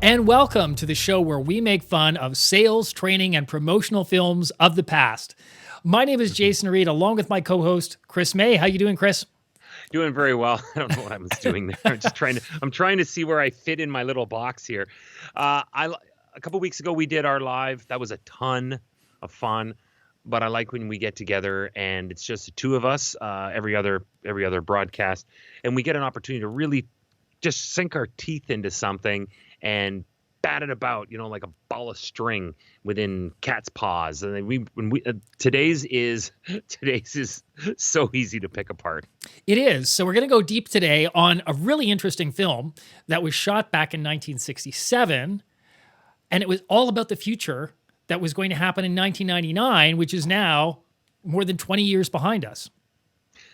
And welcome to the show where we make fun of sales, training, and promotional films of the past. My name is Jason Reid, along with my co-host, Chris May. How you doing, Chris? Doing very well. I don't know what I was doing there. I'm trying to see where I fit in my little box here. A couple weeks ago, we did our live. That was a ton of fun. But I like when we get together and it's just the two of us, every other broadcast, and we get an opportunity to really just sink our teeth into something and bat it about, like a ball of string within cat's paws. And today's is so easy to pick apart. It is. So we're going to go deep today on a really interesting film that was shot back in 1967, and it was all about the future that was going to happen in 1999, which is now more than 20 years behind us.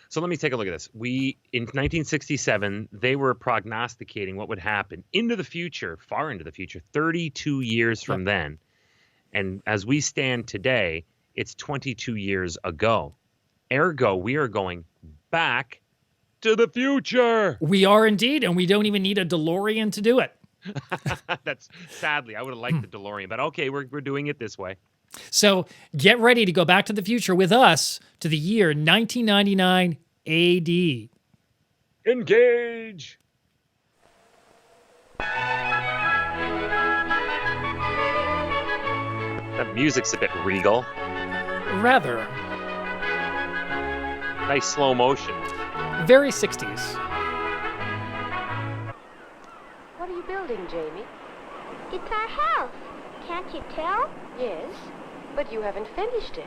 So let me take a look at this. In 1967, they were prognosticating what would happen into the future, far into the future, 32 years from then. And as we stand today, it's 22 years ago. Ergo, we are going back to the future. We are indeed, and we don't even need a DeLorean to do it. That's sadly, I would have liked the DeLorean, but okay, we're doing it this way. So get ready to go back to the future with us to the year 1999 AD. Engage! That music's a bit regal. Rather. Nice slow motion. Very 60s. What are you building, Jamie? It's our house. Can't you tell? Yes, but you haven't finished it.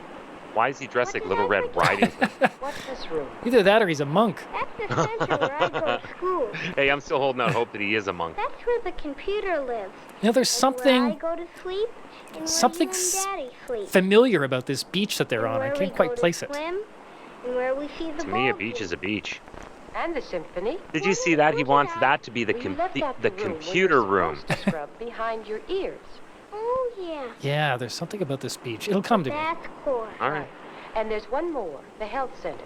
Why is he dressed like Little Red Riding Hood? What's this room? Either that or he's a monk. That's the center where I go to school. Hey, I'm still holding out hope that he is a monk. That's where the computer lives. There's Where I something go to sleep and something where you and Daddy sleep. familiar about this beach that they're And on. I where can't we quite go to place it. swim, and where we see the To me, a ball beach field. is a beach. And the symphony. Did you see that? He wants that to be the You left out the room where computer you're room. supposed to scrub behind your ears. Oh, yeah. Yeah, there's something about this beach. It'll come to me. That's cool. All right. And there's one more, the health center.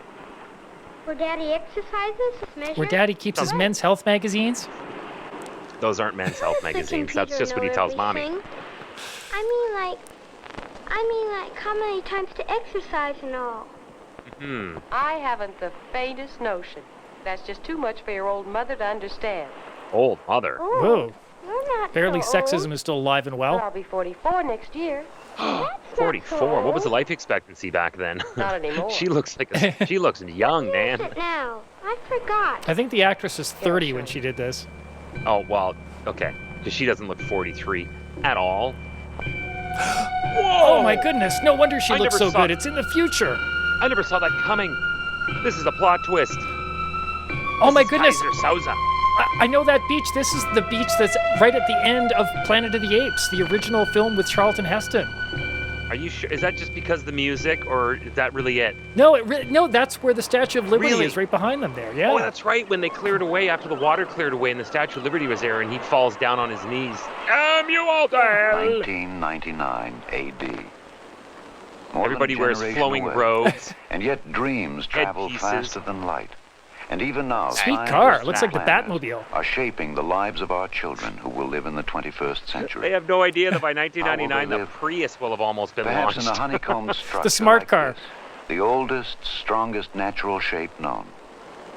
Where Daddy exercises, measures. Where Daddy keeps his men's health magazines. Those aren't men's health The magazines. That's computer just what he know tells mommy. everything. I mean like how many times to exercise and all. I haven't the faintest notion. That's just too much for your old mother to understand. Old mother. Oh, Whoa. you're not Apparently so sexism old. is still alive and But well. I'll be 44 next year. That's not 44. so What was the old. life expectancy back then? Not anymore. She looks young, Where is man. it now? I forgot. I think the actress was 30 when she did this. Oh, well, okay. Because she doesn't look 43 at all. Oh my goodness, no wonder she I looks never so saw- good. It's in the future. I never saw that coming. This is a plot twist. Oh my This is goodness. Kaiser Souza. I know that beach. This is the beach that's right at the end of Planet of the Apes, the original film with Charlton Heston. Are you sure? Is that just because of the music, or is that really it? No, no, that's where the Statue of Liberty Really? is, right behind them there. Yeah. Oh, that's right. When they cleared away, after the water cleared away, and the Statue of Liberty was there, and he falls down on his knees. Damn you all to hell! 1999 AD. More Everybody than a wears generation flowing away. robes. And yet dreams travel Headpieces. faster than light. And even now, Sweet scientists car. and Looks like the planners Batmobile. are shaping the lives of our children who will live in the 21st century. They have no idea that by How will 1999 they the live? Prius will have almost been Perhaps in launched. a honeycomb structure smart like car. this, the oldest, strongest natural shape known.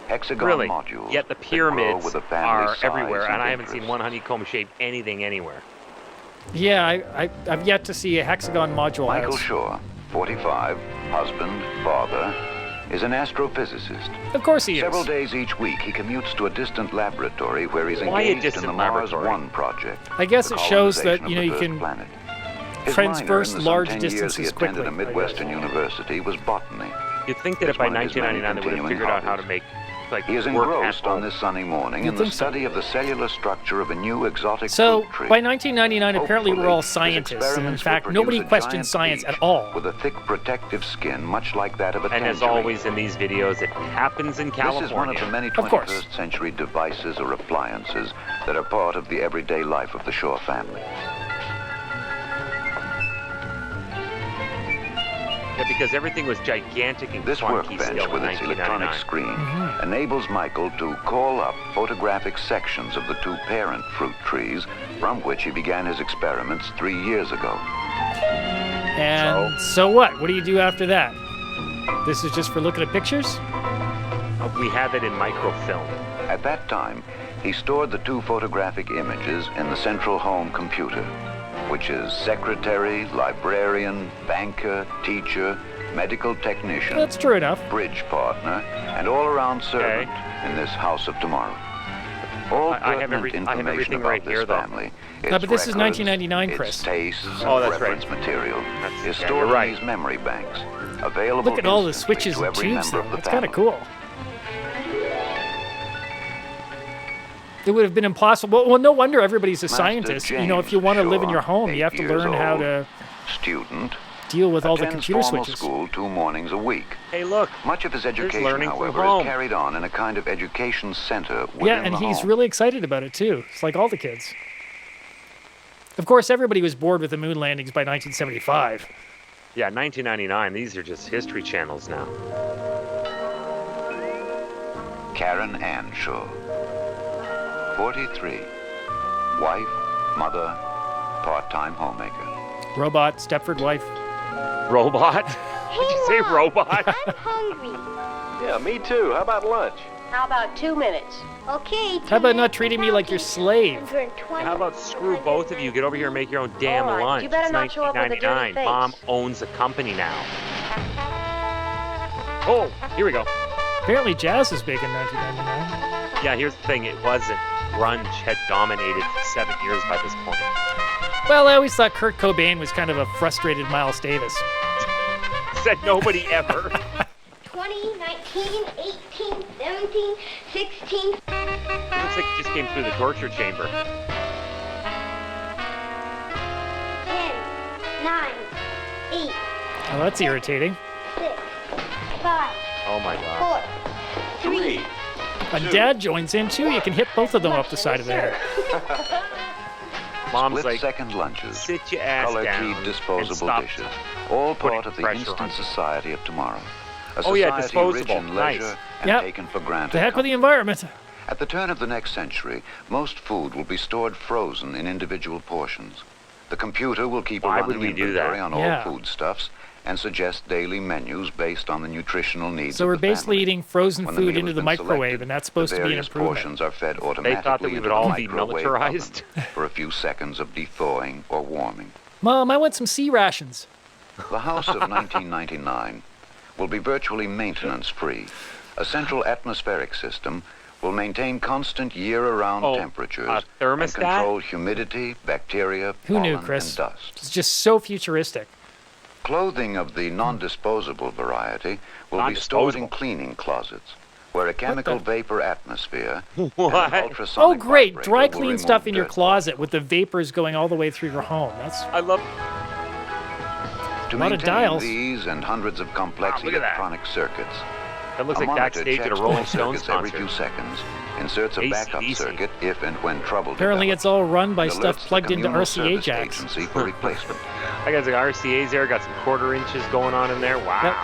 Hexagon Really? modules Yet the that grow pyramids with a family are size everywhere, and I haven't interest. seen one honeycomb-shaped anything anywhere. Yeah, I've yet to see a hexagon module Michael house. Shaw, 45, husband, father, is an astrophysicist. Of course he Several is. days each week, he commutes to a distant laboratory where he's Why a engaged in distant the Mars laboratory? One project. I guess the it shows that, colonization of you know, the you Earth can planet. His transverse minor in the large some 10 years distances he attended quickly, a I Midwestern guess. university was botany. You'd think that It's if by one of his many 1999 they would have continuing figured out how to hobbies. make like He is work at engrossed on home. this sunny morning You'd in the think so. study of the cellular structure of a new exotic So, fruit tree. by 1999, apparently we're all Hopefully, his scientists, and in experiments will fact, produce nobody a questions giant science peach at all. with a thick protective skin much like that of a And as tangerine. always in these videos, it happens in California. This is one of the many Of course. 21st century devices or appliances that are part of the everyday life of the Shaw family. The because everything was gigantic and This clunky workbench still in with its electronic 1999. screen enables Michael to call up photographic sections of the two parent fruit trees from which he began his experiments 3 years ago. And so what? What do you do after that? This is just for looking at pictures? We have it in microfilm. At that time, he stored the two photographic images in the central home computer, which is secretary, librarian, banker, teacher, medical technician, That's true enough. bridge partner, and all-around servant in this house of tomorrow. All I have pertinent everything information about right this here, though. family, No, its but this is records, 1999, its Chris. tastes, Oh, and that's right. reference material That's- is yeah, stored you're right. in these memory banks, available Look at all the instantly switches to and every tubes member there. of the That's kind of family. cool. It would have been impossible. Well, no wonder everybody's a Master scientist. You know, James if you want to live in Shaw, your home, 8 you have to years learn how old, to student, deal with all the attends computer formal switches. school 2 mornings a week. Hey, look. Much of his education, learning from however, home. is carried on in a kind of education center within Yeah, and the he's home. really excited about it too. It's like all the kids. Of course, everybody was bored with the moon landings by 1975. Yeah, 1999. These are just history channels now. Karen Ann Shaw, 43, wife, mother, part-time homemaker. Robot, Stepford wife. Robot? Did you say robot? I'm hungry. Yeah, me too. How about lunch? How about 2 minutes? Okay. How about not treating me like your slave? How about screw both of you? Get over here and make your own damn All right, lunch. you better It's not show up with a dirty 1999. face. Mom owns a company now. Oh, here we go. Apparently jazz is big in 1999. Yeah, here's the thing. It wasn't. Grunge had dominated for 7 years by this point. Well, I always thought Kurt Cobain was kind of a frustrated Miles Davis. Said nobody ever. 20, 19, 18, 17, 16. Looks like it just came through the torture chamber. 10, 9, 8, Oh, that's irritating. 6, 5, Oh my god. 4, 3. A dad joins in too. You can hit both of them up the side of the head. Mom's like, Split-second lunches, sit your ass down color-keyed and disposable stop dishes, all putting part of the pressure on instant you. society of tomorrow. A Oh, yeah, society rich disposable. in leisure Nice. and Yep. taken for granted. The heck with the environment. At the turn of the next century, most food will be stored frozen in individual portions. The computer will keep Why a would running we do inventory that? on all Yeah. foodstuffs and suggest daily menus based on the nutritional needs So of we're the basically family. eating frozen When food meal into has the been microwave, selected, and that's supposed the to be an various improvement. portions are fed They automatically thought that we into would the all be microwave militarized. oven for a few seconds of thawing or warming. Mom, I want some sea rations. The house of 1999 will be virtually maintenance-free. A central atmospheric system will maintain constant year-around Oh, temperatures a and thermostat? control humidity, bacteria, Who knew, pollen, Chris? and dust. It's just so futuristic. Clothing of the non-disposable variety will be stored in Non-disposable? cleaning closets, where a chemical vapor atmosphere What? and an Oh, ultrasonic great. vibrator Dry will clean remove stuff in your dirt. closet with the vapors going all the way through your home. That's I love. To lot of maintain dials. these and hundreds of complex Wow, look at that. electronic circuits, That looks a like monitor backstage at a checks Rolling all Stones circuits every few concert. seconds, inserts a backup AC/DC. circuit if and when trouble apparently develops, it's all run by and stuff alerts the plugged into communal RCA service jacks. agency for replacement. I got some RCA's there. Got some 1/4 inches going on in there. Wow.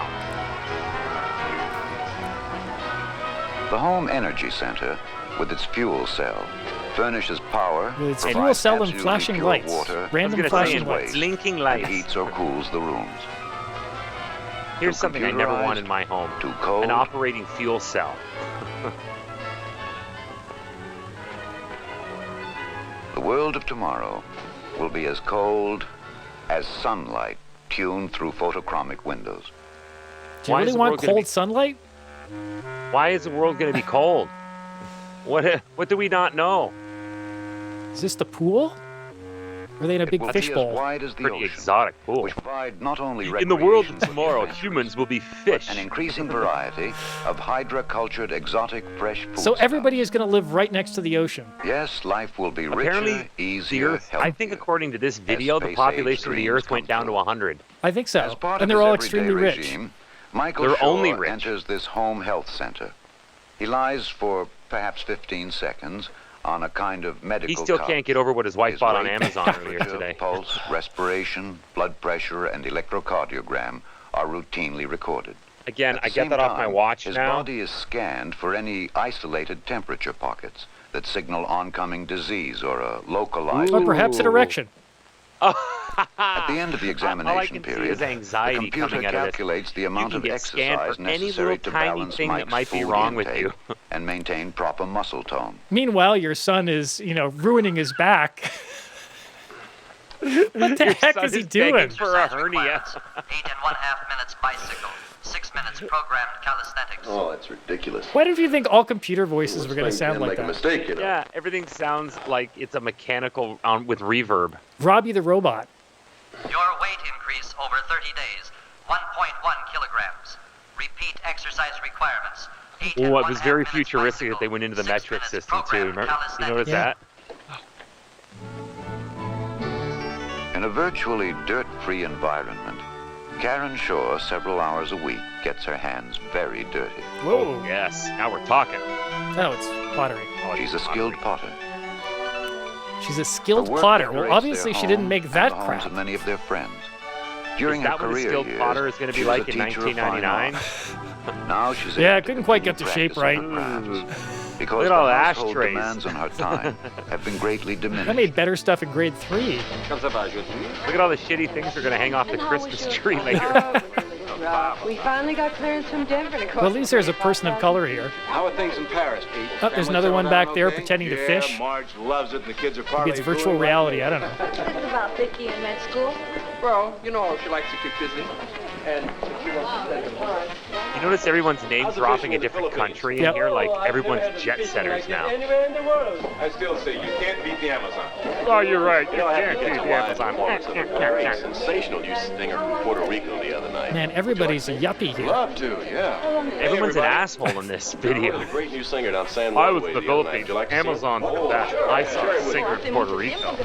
The Home Energy Center, with its fuel cell, furnishes power, With its provides fuel cell and absolutely flashing pure lights. water, I was Random gonna say, flashing and lights. blinking and lights. heats or cools the rooms. Here's Too something I never computerized, want in my home. Too cold. An operating fuel cell. The world of tomorrow will be as cold as sunlight tuned through photochromic windows. Do you Why is really the want world gonna cold be- sunlight? Why is the world going to be cold? What do we not know? Is this the pool? Or are they in a It big will be as fishbowl? wide as the Pretty ocean, exotic pool. which provide not only In the world recreation of for tomorrow, adventurers, humans will be but fish. an increasing variety of hydra-cultured exotic fresh food. So everybody is going to live right next to the ocean. Yes, life will be richer, Apparently, the easier, Earth. I think healthier. according to this video, the space-age population of the dreams Earth went come down to true. 100. I think As so. part And of they're his all everyday extremely rich. regime, Michael They're Shaw only rich. enters this home health center. He lies for perhaps 15 seconds on a kind of medical He still cot. can't get over what his wife His bought on weight, Amazon earlier temperature, today. Pulse, respiration, blood pressure, and electrocardiogram are routinely recorded. Again, At the I get same that off my time, watch his now. body is scanned for any isolated temperature pockets that signal oncoming disease or a localized... Or perhaps an erection. At the end of the All I examination can see period, is anxiety the computer coming out of this. calculates the You amount can of get scanned exercise for any necessary little to tiny balance thing that Mike's might be food wrong with intake you. and maintain proper muscle tone. Meanwhile, your son is, ruining his back. What the heck Son is he begging doing? for a hernia. 8.5 minutes bicycle, 6 minutes programmed calisthenics. Oh, that's ridiculous. Why did you think all computer voices were going to sound like make a that? mistake, you know. Yeah, everything sounds like it's a mechanical with reverb. Robbie the Robot. Your weight increase over 30 days, 1.1 kilograms. Repeat exercise requirements. Oh, it was very futuristic that they went into the metric system too. Remember? You notice Yeah. that? In a virtually dirt-free environment, Karen Shaw, several hours a week, gets her hands very dirty. Whoa. Yes. Now we're talking. No, it's pottery. Oh, She's a skilled potter. She's a Her skilled work potter. Well, decorates obviously their she didn't home make and that the homes crap. of many of their friends. During Is her that what a career skilled years, potter is going to be she was like a in teacher of fine 1999? art. Now she's Yeah, able to couldn't quite continue get the shape practice on right. her crafts, because Look at the all the household ashtrays. demands on her time have been greatly I diminished. made better stuff in grade 3. Look at all the shitty things they're going to hang off the Christmas tree later. We finally got clearance from Denver to go. Well, at least there's a person of color here. How are things in Paris, Pete? Oh, there's another one back there pretending to fish. Marj loves it, and the kids are Maybe it's virtual reality. I don't know. This is about Vicky in med school. Well, you know, she likes to keep busy, and she wants to take them. You notice everyone's name dropping a different country in Yep. here? Like, everyone's jet setters now. Anywhere in the world. I still say you can't beat the Amazon. Oh, you're right. You I can't have to do get the to Amazon. a very sensational news stinger from Puerto Rico the other night. Man, everybody's a yuppie here. Love to, yeah. Everyone's an asshole in this video. A great new singer down San I Juan was way the the other night. Philippines. Would you like to see it? Amazon's the best. I saw a singer in Puerto Rico.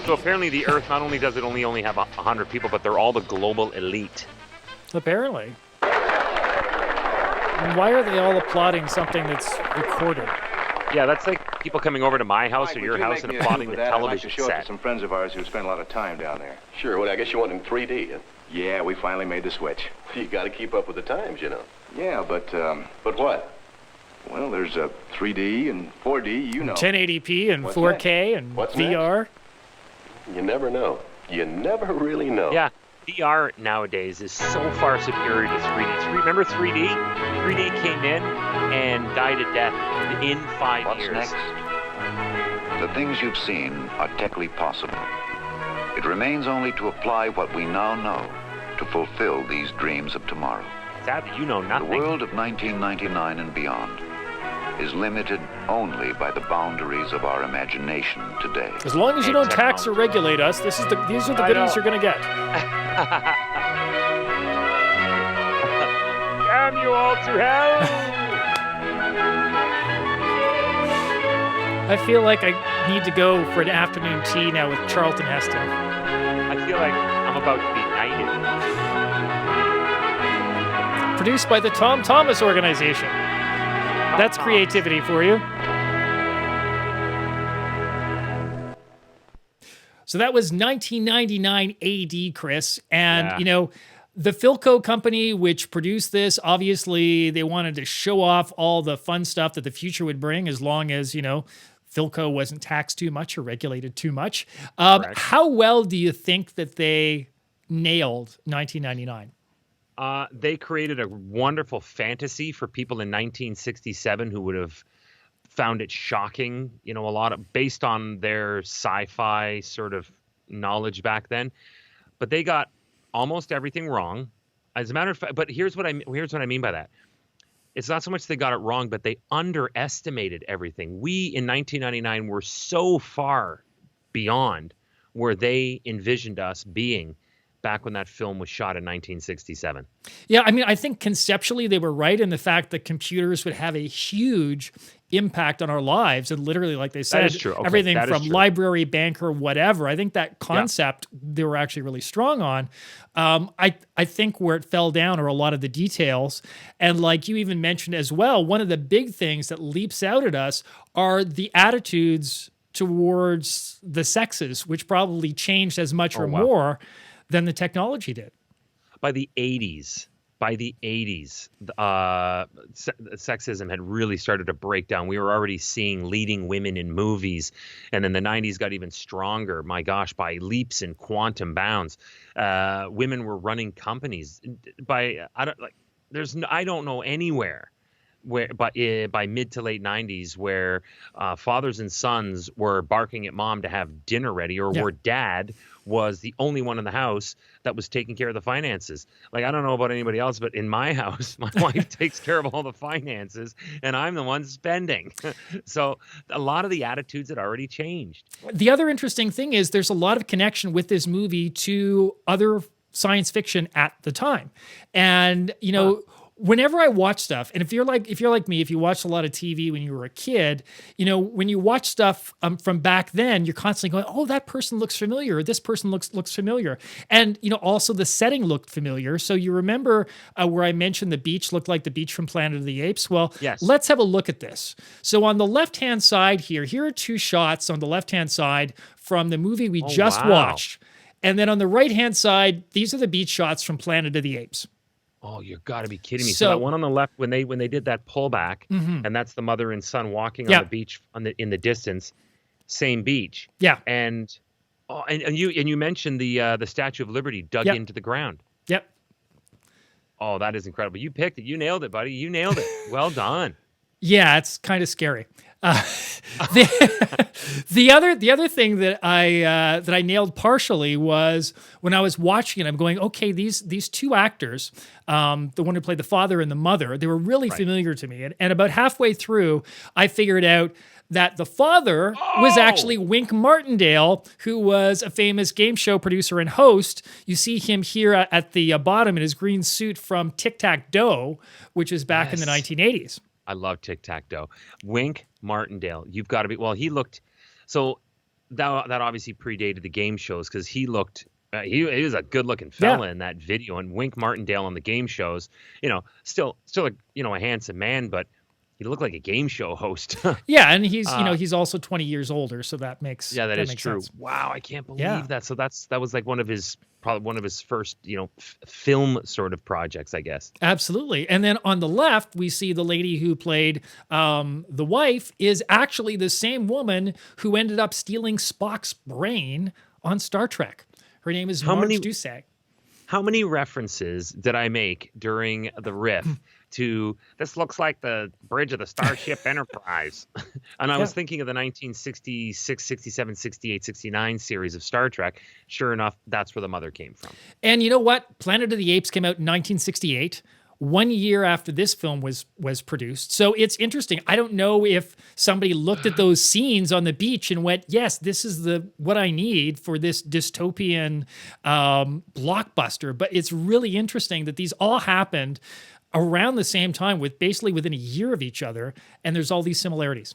So apparently the Earth not only does it only have 100 people, but they're all the global elite. Apparently. And why are they all applauding something that's recorded? Yeah, that's like people coming over to my house or your house and applauding the television I'd like to show it set. to some friends of ours who spent a lot of time down there. Sure, well, I guess you want it in 3D. Huh? Yeah, we finally made the switch. You got to keep up with the times, you know. Yeah, but, But what? well, there's a 3D and 4D, you know. 1080p and What's 4K and What's VR. You never know. You never really know. Yeah, VR nowadays is so far superior to 3D. Remember 3D? 3D came in and died a death in 5 What's years. next? The things you've seen are technically possible. It remains only to apply what we now know to fulfill these dreams of tomorrow. Sad that you know The nothing. world of 1999 and beyond is limited only by the boundaries of our imagination today. As long as you don't tax or regulate us, these are the I goodies know. you're going to get. Damn you all to hell! I feel like I need to go for an afternoon tea now with Charlton Heston. I feel like I'm about to be knighted. Produced by the Tom Thomas Organization. That's creativity for you. So that was 1999 AD, Chris. And, Yeah. The Philco company, which produced this, obviously they wanted to show off all the fun stuff that the future would bring as long as, Philco wasn't taxed too much or regulated too much. Correct. How well do you think that they nailed 1999? They created a wonderful fantasy for people in 1967 who would have found it shocking, a lot of based on their sci-fi sort of knowledge back then. But they got almost everything wrong. As a matter of fact, but here's what I mean by that. It's not so much they got it wrong, but they underestimated everything. We in 1999 were so far beyond where they envisioned us being back when that film was shot in 1967. Yeah, I think conceptually they were right in the fact that computers would have a huge impact on our lives. And literally, like they said, is true. Okay, everything that is from true. library, banker, whatever. I think that concept they were actually really strong on. I think where it fell down are a lot of the details. And like you even mentioned as well, one of the big things that leaps out at us are the attitudes towards the sexes, which probably changed as much or wow. more than the technology did. by the 80s, sexism had really started to break down. We were already seeing leading women in movies, and then the 90s got even stronger. My gosh, by leaps and quantum bounds, women were running companies. I don't know anywhere where, by mid to late 90s, where fathers and sons were barking at mom to have dinner ready, or where dad was the only one in the house that was taking care of the finances. Like, I don't know about anybody else, but in my house, my wife takes care of all the finances and I'm the one spending. So a lot of the attitudes had already changed. The other interesting thing is there's a lot of connection with this movie to other science fiction at the time. And, you know, whenever I watch stuff, and if you're like me, if you watched a lot of TV when you were a kid, you know, when you watch stuff from back then, you're constantly going, oh, that person looks familiar, or this person looks familiar. And, you know, also the setting looked familiar. So you remember where I mentioned the beach looked like the beach from Planet of the Apes? Well, yes. Let's have a look at this. So on the left-hand side here are two shots on the left-hand side from the movie we just watched. And then on the right-hand side, these are the beach shots from Planet of the Apes. Oh, you've got to be kidding me! So that one on the left, when they did that pullback, and that's the mother and son walking on the beach in the distance, same beach. Yeah. And you mentioned the Statue of Liberty dug into the ground. Yep. Oh, that is incredible! You picked it. You nailed it, buddy. You nailed it. Well done. Yeah, it's kind of scary. The other thing that I nailed partially was when I was watching it. I'm going, okay, these two actors, the one who played the father and the mother, they were really familiar to me. And about halfway through, I figured out that the father was actually Wink Martindale, who was a famous game show producer and host. You see him here at the bottom in his green suit from Tic-Tac-Dough, which is back in the 1980s. I love Tic-Tac-Dough. Wink Martindale, you've got to be. Well, he looked. So that obviously predated the game shows, because he looked. He was a good-looking fella in that video, and Wink Martindale on the game shows. You know, still a handsome man, but he looked like a game show host. Yeah, and he's he's also 20 years older, so that makes that is makes true. Sense. Wow, I can't believe that. So that was like probably one of his first film sort of projects, I guess. Absolutely. And then on the left, we see the lady who played the wife is actually the same woman who ended up stealing Spock's brain on Star Trek. Her name is Marj Dusay. How many references did I make during the riff to this looks like the bridge of the Starship Enterprise? And I was thinking of the 1966, 67, 68, 69 series of Star Trek. Sure enough, that's where the mother came from. And you know what? Planet of the Apes came out in 1968. 1 year after this film was produced. So it's interesting. I don't know if somebody looked at those scenes on the beach and went, yes, this is what I need for this dystopian blockbuster. But it's really interesting that these all happened around the same time, basically within a year of each other, and there's all these similarities.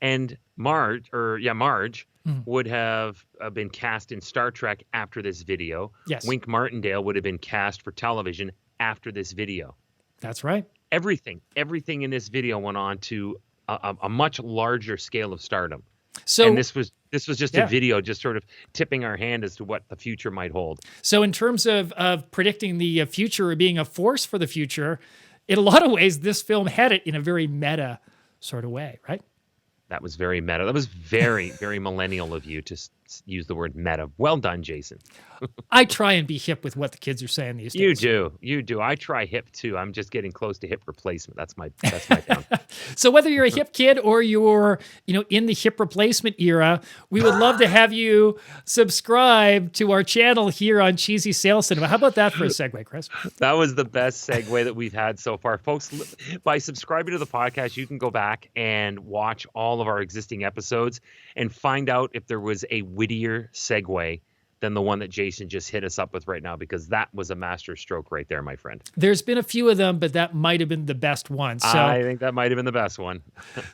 And Marj would have been cast in Star Trek after this video. Yes. Wink Martindale would have been cast for television after this video. That's right. Everything in this video went on to a much larger scale of stardom. So, and this was just a video, just sort of tipping our hand as to what the future might hold. So in terms of predicting the future or being a force for the future, in a lot of ways, this film had it in a very meta sort of way, right? That was very meta. That was very, very millennial of you to use the word meta. Well done, Jason. I try and be hip with what the kids are saying these days. You do. I try hip too. I'm just getting close to hip replacement. That's my down. So whether you're a hip kid or you're, in the hip replacement era, we would love to have you subscribe to our channel here on Cheezy Sales Cinema. How about that for a segue, Chris? That was the best segue that we've had so far. Folks, by subscribing to the podcast, you can go back and watch all of our existing episodes and find out if there was a wittier segue than the one that Jason just hit us up with right now, because that was a master stroke right there, my friend. There's been a few of them, but that might have been the best one. So, I think that might have been the best one.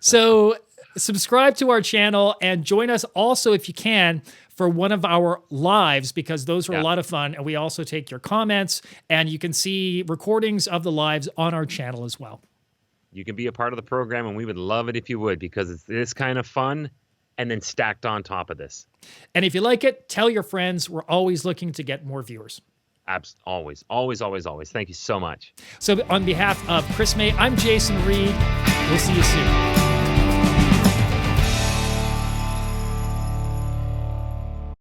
So subscribe to our channel and join us also, if you can, for one of our lives, because those are a lot of fun. And we also take your comments, and you can see recordings of the lives on our channel as well. You can be a part of the program, and we would love it if you would, because it's this kind of fun and then stacked on top of this. And if you like it, tell your friends. We're always looking to get more viewers. Always, always, always, always. Thank you so much. So on behalf of Chris May, I'm Jason Reid. We'll see you soon.